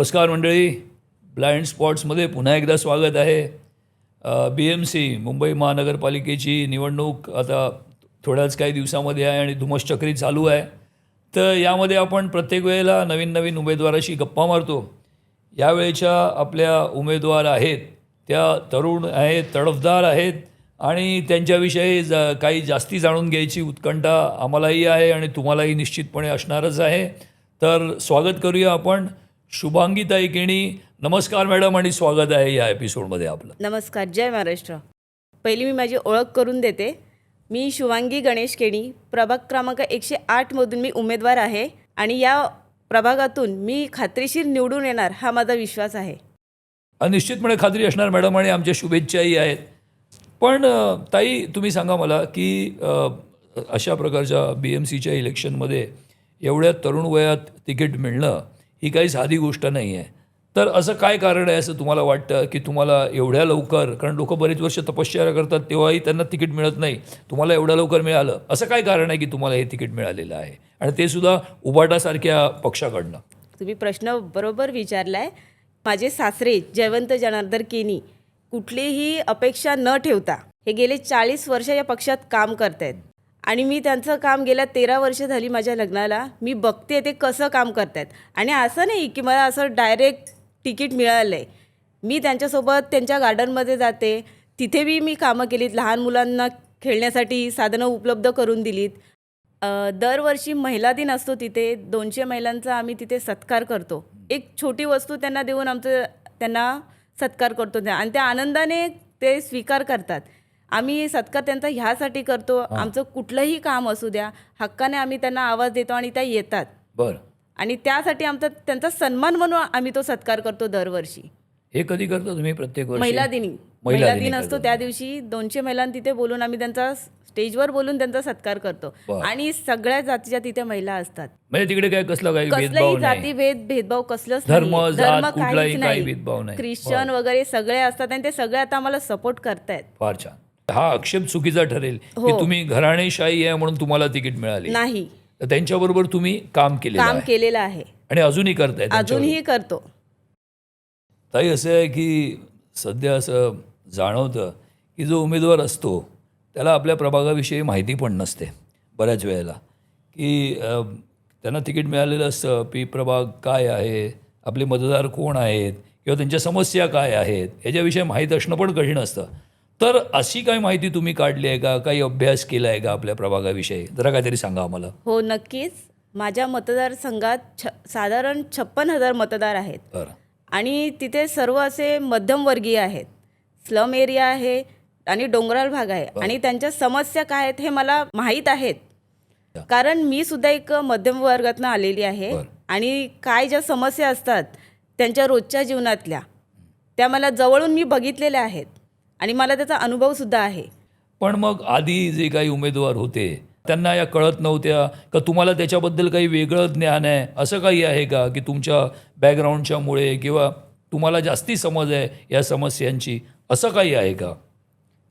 नमस्कार मंडळी, ब्लाइंड स्पॉट्समध्ये पुन्हा एकदा स्वागत आहे. BMC मुंबई महानगरपालिकेची निवडणूक आता थोड्याच काही दिवसामध्ये आहे आणि धुमश्चक्री चालू आहे. तर यामध्ये आपण प्रत्येक वेळेला नवीन नवीन उमेदवाराशी गप्पा मारतो. यावेळेच्या आपल्या उमेदवार आहेत त्या तरुण आहेत, तडफदार आहेत आणि त्यांच्याविषयी काही जास्ती जाणून घ्यायची उत्कंठा आम्हालाही आहे आणि तुम्हालाही निश्चितपणे असणारच आहे. तर स्वागत करूया आपण शुभांगीताई केणी. नमस्कार मॅडम आणि स्वागत आहे या एपिसोडमध्ये आपलं. नमस्कार, जय महाराष्ट्र. पहिली मी माझी ओळख करून देते. मी शुभांगी गणेश केणी, प्रभाग क्रमांक 108मधून मी उमेदवार आहे आणि या प्रभागातून मी खात्रीशीर निवडून येणार हा माझा विश्वास आहे. निश्चितपणे खात्री असणार मॅडम आणि आमच्या शुभेच्छाही आहेत. पण ताई, तुम्ही सांगा मला की अशा प्रकारच्या BMCच्या इलेक्शनमध्ये एवढ्या तरुण वयात तिकीट मिळणं ही काही साधी गोष्ट नाही आहे. तर असं काय कारण आहे असं तुम्हाला वाटतं की तुम्हाला एवढ्या लवकर, कारण लोक बरेच वर्ष तपश्चर्या करतात तेव्हाही त्यांना तिकीट मिळत नाही, तुम्हाला एवढ्या लवकर मिळालं, असं काय कारण आहे की तुम्हाला हे तिकीट मिळालेलं आहे आणि ते सुद्धा उबाटासारख्या पक्षाकडनं? तुम्ही प्रश्न बरोबर विचारला आहे. माझे सासरे जयवंत जनार्दन केणी कुठलीही अपेक्षा न ठेवता हे गेले 40 वर्ष या पक्षात काम करत आहेत आणि मी त्यांचं काम गेल्या 13 वर्ष झाली माझ्या लग्नाला. मी बघते ते कसं काम करत आहेत आणि असं नाही की मला असं डायरेक्ट तिकीट मिळालं आहे. मी त्यांच्यासोबत त्यांच्या गार्डनमध्ये जाते, तिथे बी मी कामं केलीत, लहान मुलांना खेळण्यासाठी साधनं उपलब्ध करून दिलीत. दरवर्षी महिला दिन असतो, तिथे 200 महिलांचा आम्ही तिथे सत्कार करतो. एक छोटी वस्तू त्यांना देऊन त्यांना सत्कार करतो आणि त्या आनंदाने ते स्वीकार करतात. आम्ही सत्कार त्यांचा ह्यासाठी करतो, आमचं कुठलंही काम असू द्या, हक्काने आम्ही त्यांना आवाज देतो आणि त्या येतात. बरं. आणि त्यासाठी त्यांचा सन्मान म्हणून आम्ही तो सत्कार करतो दरवर्षी. हे कधी करता तुम्ही? प्रत्येक वर्षी महिला दिन असतो त्या दिवशी 200 महिलांना तिथे बोलून आम्ही त्यांचा स्टेजवर बोलून त्यांचा सत्कार करतो आणि सगळ्या जातीच्या तिथे महिला असतात. म्हणजे तिकडे काय कसलाही जाती भेदभाव कसलंच धर्म काहीच नाही. भेदभाव नाही. ख्रिश्चन वगैरे सगळे असतात आणि ते सगळे आता आम्हाला सपोर्ट करतायत. फार छान. हा आक्षेप चुकीचा ठरेल की तुम्ही घराणेशाही आहे म्हणून तुम्हाला तिकीट मिळाले नाही. त्यांच्याबरोबर तुम्ही काम केलेलं आहे आणि अजूनही करताय? अजूनही करतो. ताई, असं आहे की सध्या असं जाणवतं की जो उमेदवार असतो त्याला आपल्या प्रभागाविषयी माहिती पण नसते बऱ्याच वेळेला, की त्यांना तिकीट मिळालेलं असतं, प्रभाग काय आहे, आपले मतदार कोण आहेत किंवा त्यांच्या समस्या काय आहेत याच्याविषयी माहीत असणं पण कठीण असतं. तर अशी काही माहिती तुम्ही काढली आहे का? काही अभ्यास केला आहे का आपल्या प्रभागाविषयी? जरा काहीतरी सांगा आम्हाला. हो, नक्कीच. माझ्या मतदारसंघात साधारण 56,000 मतदार आहेत. बरं. आणि तिथे सर्व असे मध्यमवर्गीय आहेत, स्लम एरिया आहे आणि डोंगराळ भाग आहे आणि त्यांच्या समस्या काय आहेत हे मला माहीत आहेत, कारण मी सुद्धा एक मध्यम वर्गातून आलेली आहे. आणि काय ज्या समस्या असतात त्यांच्या रोजच्या जीवनातल्या त्या मला जवळून मी बघितलेल्या आहेत आणि मला त्याचा अनुभवसुद्धा आहे. पण मग आधी जे काही उमेदवार होते त्यांना या कळत नव्हत्या का? तुम्हाला त्याच्याबद्दल काही वेगळं ज्ञान आहे, असं काही आहे का की तुमच्या बॅकग्राऊंडच्या मुळे किंवा तुम्हाला जास्ती समज आहे या समस्यांची, असं काही आहे का?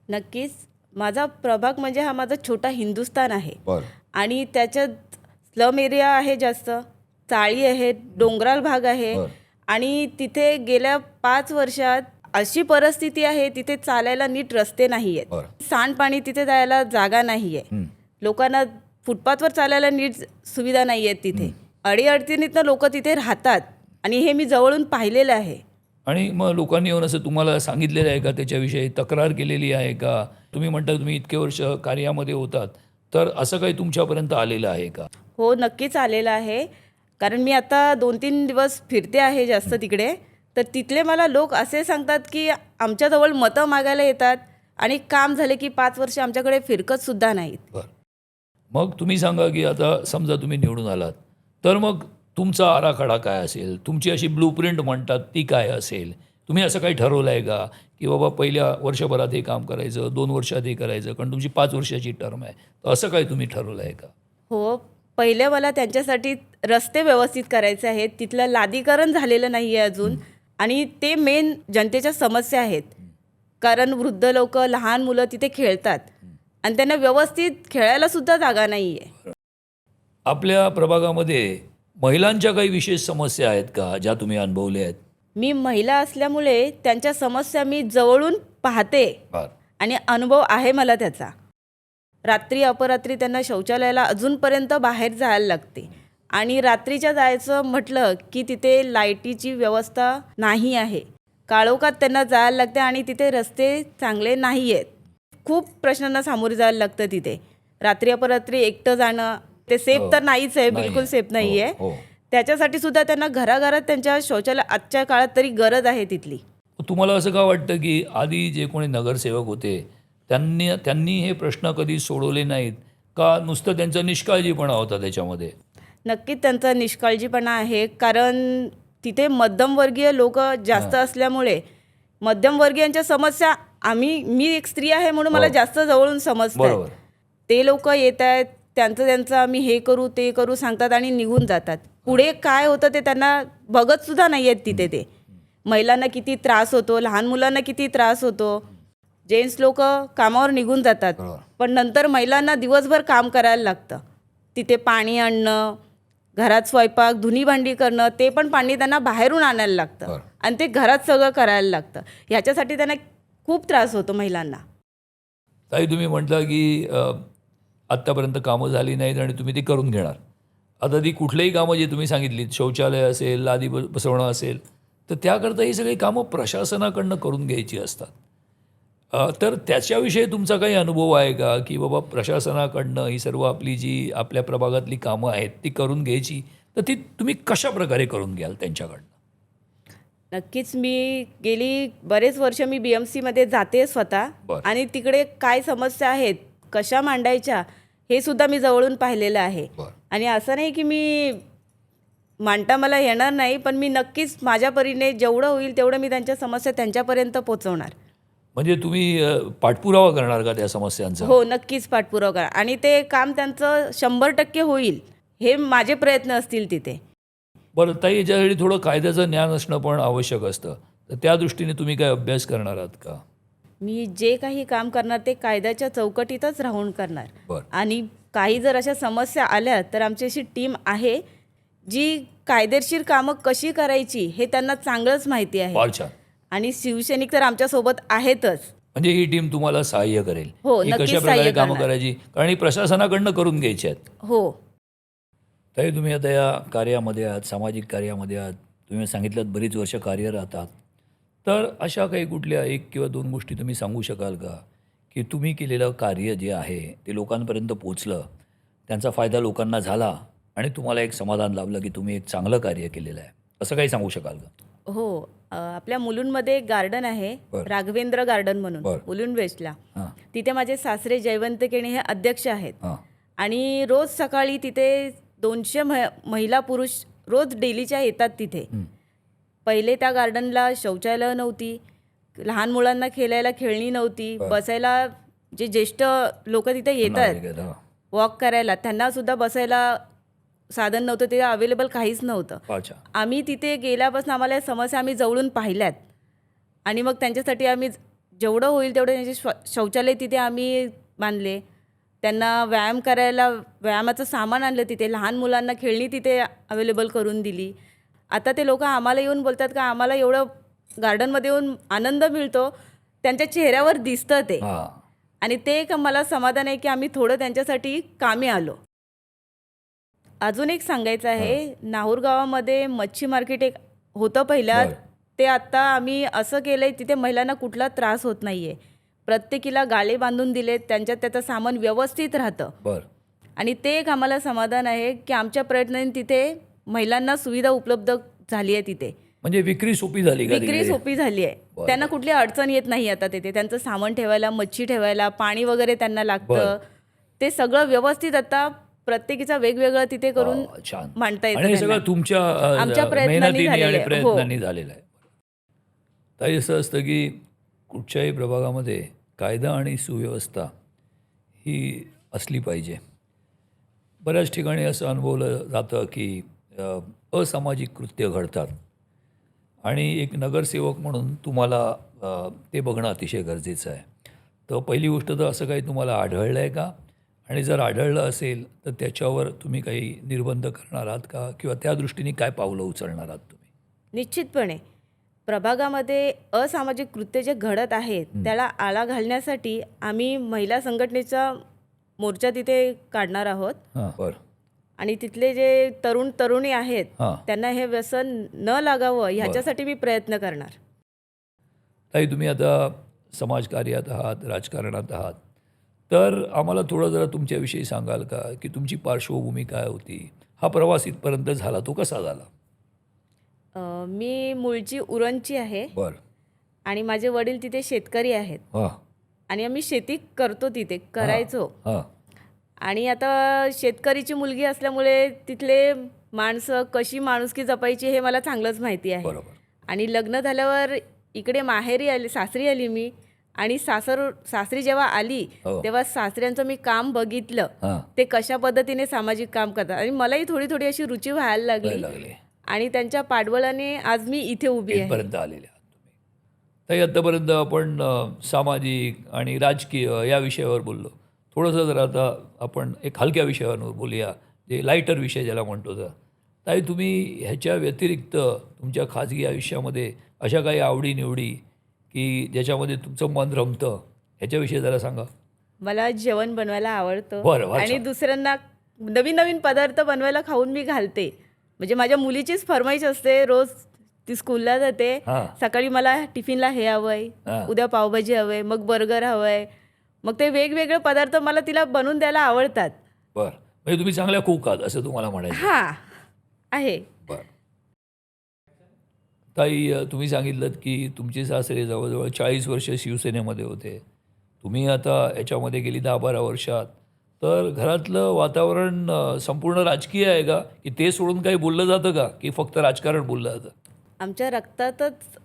नक्कीच. माझा प्रभाग म्हणजे हा माझा छोटा हिंदुस्थान आहे आणि त्याच्यात स्लम एरिया आहे, जास्त चाळी आहेत, डोंगराळ भाग आहे आणि तिथे गेल्या 5 वर्षात अशी परिस्थिती आहे तिथे चालायला नीट रस्ते नाही आहेत, सांडपाणी तिथे जायला जागा नाही आहे, लोकांना फुटपाथवर चालायला नीट सुविधा नाही आहेत, तिथे अडीअडचणीतनं लोक तिथे राहतात आणि हे मी जवळून पाहिलेलं आहे. आणि मग लोकांनी येऊन असं तुम्हाला सांगितलेलं आहे का? त्याच्याविषयी तक्रार केलेली आहे का? तुम्ही म्हणता तुम्ही इतके वर्ष कार्यामध्ये होतात, तर असं काही तुमच्यापर्यंत आलेलं आहे का? हो, नक्कीच आलेलं आहे. कारण मी आता 2-3 दिवस फिरते आहे जास्त तिकडे, तर तिथले मला लोक असे सांगतात की आमच्याजवळ मतं मागायला येतात आणि काम झाले की 5 वर्ष आमच्याकडे फिरकत सुद्धा नाहीत. बरं. मग तुम्ही सांगा की आता समजा तुम्ही निवडून आलात तर मग तुमचा आराखडा काय असेल? तुमची अशी ब्लूप्रिंट म्हणतात ती काय असेल? तुम्ही असं काही ठरवलं आहे का की बाबा पहिल्या वर्षभरात हे काम करायचं, 2 वर्षात हे करायचं, कारण तुमची 5 वर्षाची टर्म आहे, तर असं काही तुम्ही ठरवलं आहे का? हो, पहिले मला त्यांच्यासाठी रस्ते व्यवस्थित करायचे आहेत. तिथलं लादीकरण झालेलं नाही आहे अजून आणि ते मेन जनतेच्या समस्या आहेत, कारण वृद्ध लोक, लहान मुलं तिथे खेळतात आणि त्यांना व्यवस्थित खेळायला सुद्धा जागा नाही आहे. आपल्या प्रभागामध्ये महिलांच्या काही विशेष समस्या आहेत का ज्या तुम्ही अनुभवल्या आहेत? मी महिला असल्यामुळे त्यांच्या समस्या मी जवळून पाहते बरं. आणि अनुभव आहे मला त्याचा. रात्री अपरात्री त्यांना शौचालयाला अजूनपर्यंत बाहेर जायला लागते आणि रात्रीच्या जायचं म्हटलं की तिथे लाईटीची व्यवस्था नाही आहे. काळोखात त्यांना जायला लागते आणि तिथे रस्ते चांगले नाही आहेत. खूप प्रश्नांना सामोरे जायला लागतं तिथे. रात्री अपरात्री एकटं जाणं ते सेफ तर नाहीच आहे, नाही बिलकुल आहे. सेफ नाही आहे. हो. त्याच्यासाठी सुद्धा त्यांना घराघरात त्यांच्या शौचालय आजच्या काळात तरी गरज आहे तिथली. तुम्हाला असं का वाटतं की आधी जे कोणी नगरसेवक होते त्यांनी हे प्रश्न कधी सोडवले नाहीत का नुसतं त्यांचा निष्काळजीपणा होता त्याच्यामध्ये? नक्कीच त्यांचा निष्काळजीपणा आहे, कारण तिथे मध्यमवर्गीय लोक जास्त असल्यामुळे मध्यमवर्गीयांच्या समस्या मी एक स्त्री आहे म्हणून मला जास्त जवळून समजतात. बरोबर. ते लोक येत आहेत, त्यांचं आम्ही हे करू ते करू सांगतात आणि निघून जातात. पुढे काय होतं ते त्यांना बघत सुद्धा नाही आहेत तिथे. ते महिलांना किती त्रास होतो, लहान मुलांना किती त्रास होतो. जेंट्स लोक कामावर निघून जातात, बरोबर. पण नंतर महिलांना दिवसभर काम करायला लागतं. तिथे पाणी आणणं, घरात स्वयंपाक धुणी भांडी करणं, ते पण पाणी त्यांना बाहेरून आणायला लागतं बरं. आणि ते घरात सगळं करायला लागतं. ह्याच्यासाठी त्यांना खूप त्रास होतो महिलांना. ताई, तुम्ही म्हटलं की आत्तापर्यंत कामं झाली नाहीत आणि तुम्ही ती करून घेणार. आता ती कुठलेही कामं जे तुम्ही सांगितली, शौचालय असेल, लादी बसवणं असेल, तर त्याकरता ही सगळी कामं प्रशासनाकडनं करून घ्यायची असतात. तर त्याच्याविषयी तुमचा काही अनुभव आहे का की बाबा प्रशासनाकडनं ही सर्व आपली जी आपल्या प्रभागातली कामं आहेत ती करून घ्यायची, तर ती तुम्ही कशा प्रकारे करून घ्याल त्यांच्याकडनं? नक्कीच मी गेली बरेच वर्ष मी BMCमध्ये जाते स्वतः बरं. आणि तिकडे काय समस्या आहेत, कशा मांडायच्या हे सुद्धा मी जवळून पाहिलेलं आहे. बरं. आणि असं नाही की मी मांडता मला येणार नाही, पण मी नक्कीच माझ्या परीने जेवढं होईल तेवढं मी त्यांच्या समस्या त्यांच्यापर्यंत पोहोचवणार. म्हणजे तुम्ही पाठपुरावा करणार का त्या समस्यांचा? हो, नक्कीच पाठपुरावा करा आणि ते काम त्यांचं 100% होईल हे माझे प्रयत्न असतील तिथे. बरं ताई, याच्यासाठी थोडं कायद्याचं ज्ञान असणं पण आवश्यक असतं, तर त्या दृष्टीने तुम्ही काय अभ्यास करणार आहात का? मी जे काही काम करणार ते कायद्याच्या चौकटीतच राहून करणार. बरं. आणि काही जर अशा समस्या आल्या तर आमची अशी टीम आहे जी कायदेशीर कामं कशी करायची हे त्यांना चांगलंच माहिती आहे. फार छान. आणि शिवसैनिक तर आमच्यासोबत आहेतच. म्हणजे ही टीम तुम्हाला सहाय्य करेल हो, की नक्कीच कशा प्रकारे सहाय्य कामं करणार. करायची, कारण ही प्रशासनाकडनं करून घ्यायची आहेत. हो. ताई, तुम्ही आता या कार्यामध्ये आहात, सामाजिक कार्यामध्ये आहात, तुम्ही सांगितलं बरीच वर्ष कार्यरत आहात. तर अशा काही कुठल्या 1 किंवा 2 गोष्टी तुम्ही सांगू शकाल का की तुम्ही केलेलं कार्य जे आहे ते लोकांपर्यंत पोचलं, त्यांचा फायदा लोकांना झाला आणि तुम्हाला एक समाधान लाभलं की तुम्ही एक चांगलं कार्य केलेलं आहे, असं काही सांगू शकाल का? हो. आपल्या मुलुंडमध्ये एक गार्डन आहे, बरं. राघवेंद्र गार्डन म्हणून, बरं. मुलुंड वेस्टला. हां. तिथे माझे सासरे जयवंत केणे हे अध्यक्ष आहेत. हां. आणि रोज सकाळी तिथे 200 महिला पुरुष रोज डेलीच्या येतात तिथे. पहिले त्या गार्डनला शौचालय नव्हती, लहान मुलांना खेळायला खेळणी नव्हती, बरं. बसायला जे ज्येष्ठ लोक तिथे येतात नागरिक आहेत, हां. वॉक करायला त्यांना सुद्धा बसायला साधन नव्हतं, ते अवेलेबल काहीच नव्हतं. अच्छा. आम्ही तिथे गेल्यापासून आम्हाला या समस्या आम्ही जवळून पाहिल्यात आणि मग त्यांच्यासाठी आम्ही जेवढं होईल तेवढं त्यांचे शौचालय तिथे आम्ही बांधले. त्यांना व्यायाम करायला व्यायामाचं सामान आणलं तिथे, लहान मुलांना खेळणी तिथे अवेलेबल करून दिली. आता ते लोक आम्हाला येऊन बोलतात का आम्हाला एवढं गार्डनमध्ये येऊन आनंद मिळतो, त्यांच्या चेहऱ्यावर दिसतं ते. हां. आणि ते एक मला समाधान आहे की आम्ही थोडं त्यांच्यासाठी कामी आलो. अजून एक सांगायचं आहे, नाहूर गावामध्ये मच्छी मार्केट एक होतं पहिल्यात, बरं. ते आता आम्ही असं केलं आहे तिथे महिलांना कुठला त्रास होत नाही आहे. प्रत्येकीला गाळे बांधून दिलेत, त्यांच्यात त्याचं सामान व्यवस्थित राहतं. बरं. आणि ते एक आम्हाला समाधान आहे की आमच्या प्रयत्नांनी तिथे महिलांना सुविधा उपलब्ध झाली आहे. तिथे म्हणजे विक्री सोपी झाली का विक्री तिकडे? सोपी झाली आहे. बरं. त्यांना कुठली अडचण येत नाही आता तिथे. त्यांचं सामान ठेवायला, मच्छी ठेवायला, पाणी वगैरे त्यांना लागतं. बरं. ते सगळं व्यवस्थित आता प्रत्येकीचा वेगवेगळं तिथे करून छान. मांडता येतं आणि हे त्यांना. सगळं तुमच्या आमच्या प्रयत्नांनी मेहनतीने झालेलं आणि आहे. प्रयत्नांनी झालेलं आहे. ताई, असं असतं की कुठच्याही प्रभागामध्ये कायदा आणि सुव्यवस्था ही असली पाहिजे. बऱ्याच ठिकाणी असं अनुभवलं जातं की असामाजिक कृत्य घडतात आणि एक नगरसेवक म्हणून तुम्हाला ते बघणं अतिशय गरजेचं आहे. तर पहिली गोष्ट तर असं काही तुम्हाला आढळलं आहे का? आणि जर आढळलं असेल तर त्याच्यावर तुम्ही काही निर्बंध करणार आहात का, किंवा त्या दृष्टीने काय पावलं उचलणार आहात तुम्ही? निश्चितपणे प्रभागामध्ये असामाजिक कृत्य जे घडत आहेत त्याला आळा घालण्यासाठी आम्ही महिला संघटनेचा मोर्चा तिथे काढणार आहोत. हां, बरं. आणि तिथले जे तरुण तरुणी आहेत हां. त्यांना हे व्यसन न लागावं ह्याच्यासाठी मी प्रयत्न करणार. ताई, तुम्ही आता समाजकार्यात आहात, राजकारणात आहात, तर आम्हाला थोडं जरा तुमच्याविषयी सांगाल का, की तुमची पार्श्वभूमी काय होती? हा प्रवास इथपर्यंत झाला तो कसा झाला? मी मूळची उरणची आहे बरं. आणि माझे वडील तिथे शेतकरी आहेत हां. आणि आम्ही शेती करतो तिथे करायचो. हां. आणि आता शेतकरीची मुलगी असल्यामुळे तिथले माणसं कशी माणुसकी जपायची हे मला चांगलंच माहिती आहे. बरोबर. आणि लग्न झाल्यावर इकडे माहेरी आली, सासरी आली मी. आणि सासरी जेव्हा आली हो. तेव्हा सासऱ्यांचं मी काम बघितलं, हां. ते कशा पद्धतीने सामाजिक काम करतात आणि मलाही थोडी थोडी अशी रुची व्हायला लागली. लागले. आणि त्यांच्या पाठबळाने आज मी इथे उभी आहे. इथपर्यंत आलेले आहात तुम्ही. ताई, आत्तापर्यंत आपण सामाजिक आणि राजकीय या विषयावर बोललो. थोडंसं जर आता आपण एक हलक्या विषयावर बोलूया, जे लाईटर विषय ज्याला म्हणतो. तर ताई, तुम्ही ह्याच्या व्यतिरिक्त तुमच्या खाजगी आयुष्यामध्ये अशा काही आवडीनिवडी की ज्याच्यामध्ये तुमचं मन रमतं, ह्याच्याविषयी जरा सांगा. मला जेवण बनवायला आवडतं बरं, फार आणि छान. दुसऱ्यांना नवीन नवीन पदार्थ बनवायला खाऊन मी घालते. म्हणजे माझ्या मुलीचीच फरमाईश असते, रोज ती स्कूलला जाते, हां. सकाळी मला टिफिनला हे हवंय, हां. उद्या पावभाजी हवंय, मग बर्गर हवंय. मग ते वेगवेगळे पदार्थ मला तिला बनवून द्यायला आवडतात. बरं. म्हणजे तुम्ही चांगल्या कुक आहात असं तुम्हाला म्हणायचं. हां आहे. बरं. ताई, तुम्ही सांगितलं की तुमचे सासरे जवळजवळ 40 वर्ष शिवसेनेमध्ये होते. तुम्ही आता याच्यामध्ये गेली 10-12 वर्षात. तर घरातलं वातावरण संपूर्ण राजकीय आहे का, की ते सोडून काही बोललं जातं का, की फक्त राजकारण बोललं जातं? आमच्या रक्तातच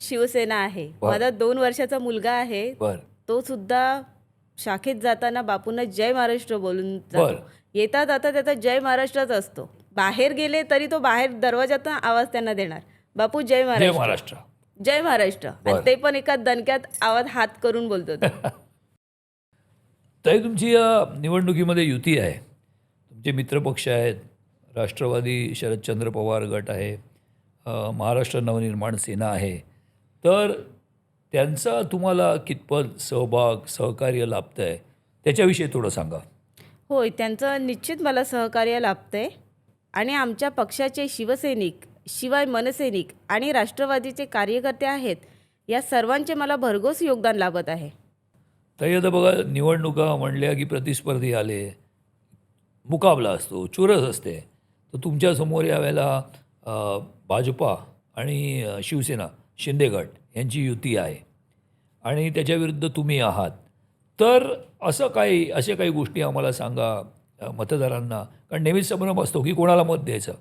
शिवसेना आहे. बरं. माझा 2 वर्षाचा मुलगा आहे, बरं. तो सुद्धा शाखेत जाताना बापूंना जय महाराष्ट्र बोलून जातो. बरं. येता जाता त्याचा जय महाराष्ट्रच असतो. बाहेर गेले तरी तो बाहेर दरवाजातून आवाज त्यांना देणार, बापू जय जय महाराष्ट्र, महाराष्ट्र. जय महाराष्ट्र. आणि बरं. ते पण एका दणक्यात आवाज हात करून बोलतो तो. ताई, तुमची या निवडणुकीमध्ये युती आहे. तुमचे मित्रपक्ष आहेत. राष्ट्रवादी शरदचंद्र पवार गट आहे, महाराष्ट्र नवनिर्माण सेना आहे. तर त्यांचा तुम्हाला कितपत सहभाग, सहकार्य लाभतं आहे, त्याच्याविषयी थोडं सांगा. होय, त्यांचं निश्चित मला सहकार्य लाभतंय. आणि आमच्या पक्षाचे शिवसैनिक, शिवाय मनसैनिक आणि राष्ट्रवादीचे कार्यकर्ते आहेत, या सर्वांचे मला भरघोस योगदान लाभत आहे. ताई, आता बघा, निवडणुका म्हणल्या की प्रतिस्पर्धी आले, मुकाबला असतो, चुरस असते. तर तुमच्यासमोर यावेळेला भाजपा आणि शिवसेना शिंदे गट यांची युती आहे आणि त्याच्याविरुद्ध तुम्ही आहात. तर अशा काही गोष्टी आम्हाला सांगा मतदारांना. कारण नेहमीच संभ्रम असतो की कोणाला मत द्यायचं.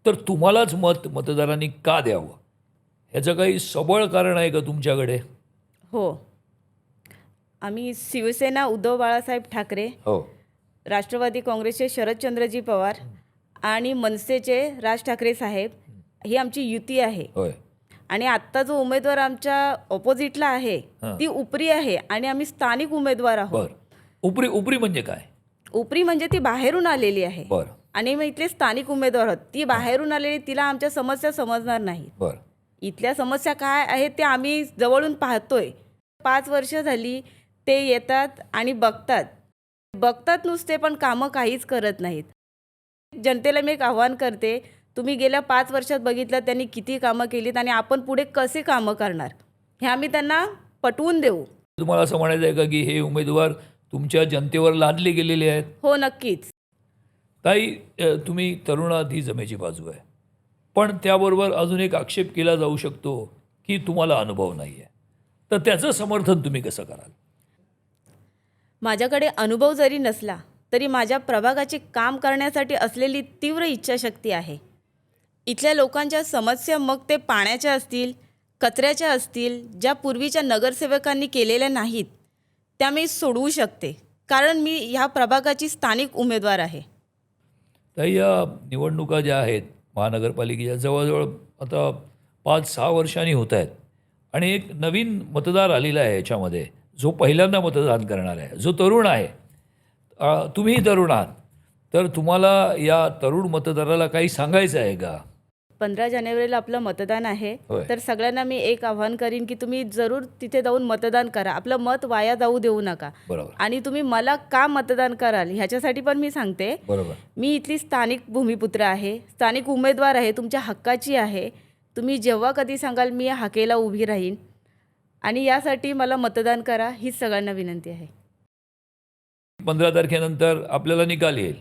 तर तुम्हालाच मतदारांनी का द्यावं, ह्याचं काही सबळ कारण आहे का तुमच्याकडे? हो, आम्ही शिवसेना उद्धव बाळासाहेब ठाकरे, हो. राष्ट्रवादी काँग्रेसचे शरदचंद्रजी पवार आणि मनसेचे राज ठाकरे साहेब, ही आमची युती आहे. होय. आणि आत्ता जो उमेदवार आमच्या ऑपोजिटला आहे हां. ती उपरी आहे आणि आम्ही स्थानिक उमेदवार आहोत. बरं. उपरी म्हणजे काय? उपरी म्हणजे ती बाहेरून आलेली आहे बरं. आणि मग इथले स्थानिक उमेदवार आहोत. ती बाहेरून आलेली, तिला आमच्या समस्या समजणार नाहीत. बरं. इथल्या समस्या काय आहेत ते आम्ही जवळून पाहतोय. 5 वर्ष झाली ते येतात आणि बघतात नुसते, पण कामं काहीच करत नाहीत. जनतेला मी एक आव्हान करते, तुम्ही गेल्या 5 वर्षात बघितलं त्यांनी किती कामं केलीत आणि आपण पुढे कसे कामं करणार हे आम्ही त्यांना पटवून देऊ. तुम्हाला असं म्हणायचं आहे का की हे उमेदवार तुमच्या जनतेवर लादले गेलेले आहेत? हो, नक्कीच. ताई, तुम्ही तरुणात ही जमेची बाजू आहे, पण त्याबरोबर अजून एक आक्षेप केला जाऊ शकतो की तुम्हाला अनुभव नाही आहे. तर त्याचं समर्थन तुम्ही कसं कराल? माझ्याकडे अनुभव जरी नसला तरी माझ्या प्रभागाचे काम करण्यासाठी असलेली तीव्र इच्छाशक्ती आहे. इथल्या लोकांच्या समस्या, मग ते पाण्याच्या असतील, कचऱ्याच्या असतील, ज्या पूर्वीच्या नगरसेवकांनी केलेल्या नाहीत, त्या मी सोडवू शकते, कारण मी ह्या प्रभागाची स्थानिक उमेदवार आहे. ताई, या निवडणुका ज्या आहेत महानगरपालिकेच्या, जवळजवळ आता 5-6 वर्षांनी होत आहेत आणि एक नवीन मतदार आलेला आहे याच्यामध्ये, जो पहिल्यांदा मतदान करणार आहे, जो तरुण आहे. तुम्ही तरुण आहात, तर तुम्हाला या तरुण मतदाराला काही सांगायचं आहे का? 15 जानेवारीला आपलं मतदान आहे. होय. तर सगळ्यांना मी एक आव्हान करीन की तुम्ही जरूर तिथे जाऊन मतदान करा. आपलं मत वाया जाऊ देऊ नका. बरोबर. आणि तुम्ही मला का मतदान कराल ह्याच्यासाठी पण मी सांगते. बरोबर. मी इथली स्थानिक भूमिपुत्र आहे, स्थानिक उमेदवार आहे, तुमच्या हक्काची आहे. तुम्ही जेव्हा कधी सांगाल मी या हाकेला उभी राहीन आणि यासाठी मला मतदान करा हीच सगळ्यांना विनंती आहे. 15 तारखेनंतर आपल्याला निकाल येईल.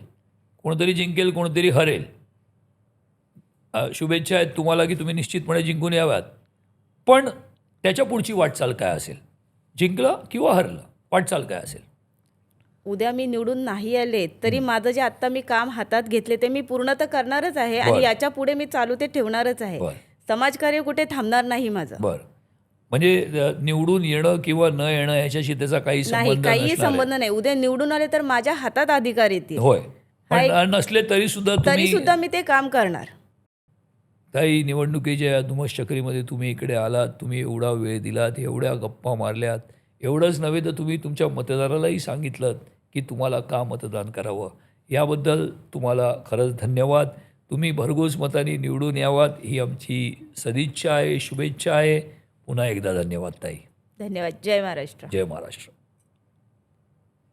कोणतरी जिंकेल, कोणतरी हरेल. शुभेच्छा आहेत तुम्हाला की तुम्ही निश्चितपणे जिंकून याव्यात. पण त्याच्या पुढची वाटचाल काय असेल? जिंकलं किंवा हरलं, वाटचाल काय असेल? उद्या मी निवडून नाही आले तरी माझं जे आत्ता मी काम हातात घेतले ते मी पूर्ण तर करणारच आहे बरं. आणि याच्या पुढे मी चालू ते ठेवणारच आहे. बरं. समाजकार्य कुठे थांबणार नाही माझं. बरं. म्हणजे निवडून येणं किंवा न येणं ह्याच्याशी त्याचा काही नाही, संबंध काहीही नसणार आहे. संबंध नाही. उद्या निवडून आले तर माझ्या हातात अधिकार येतील. होय. हा एक- पण नसले तरी सुद्धा तरी तुम्ही सुद्धा मी ते काम करणार. ताई, निवडणुकीच्या या धुमश्चक्रीमध्ये तुम्ही इकडे आलात, तुम्ही एवढा वेळ दिलात, एवढ्या गप्पा मारल्यात. एवढंच नव्हे तर तुम्ही तुमच्या मतदारालाही सांगितलं की तुम्हाला का मतदान करावं. याबद्दल तुम्हाला खरंच धन्यवाद. तुम्ही भरघोस मताने निवडून यावात ही आमची सदिच्छा आहे, शुभेच्छा आहे. पुन्हा एकदा धन्यवाद ताई. धन्यवाद. जय महाराष्ट्र. जय महाराष्ट्र.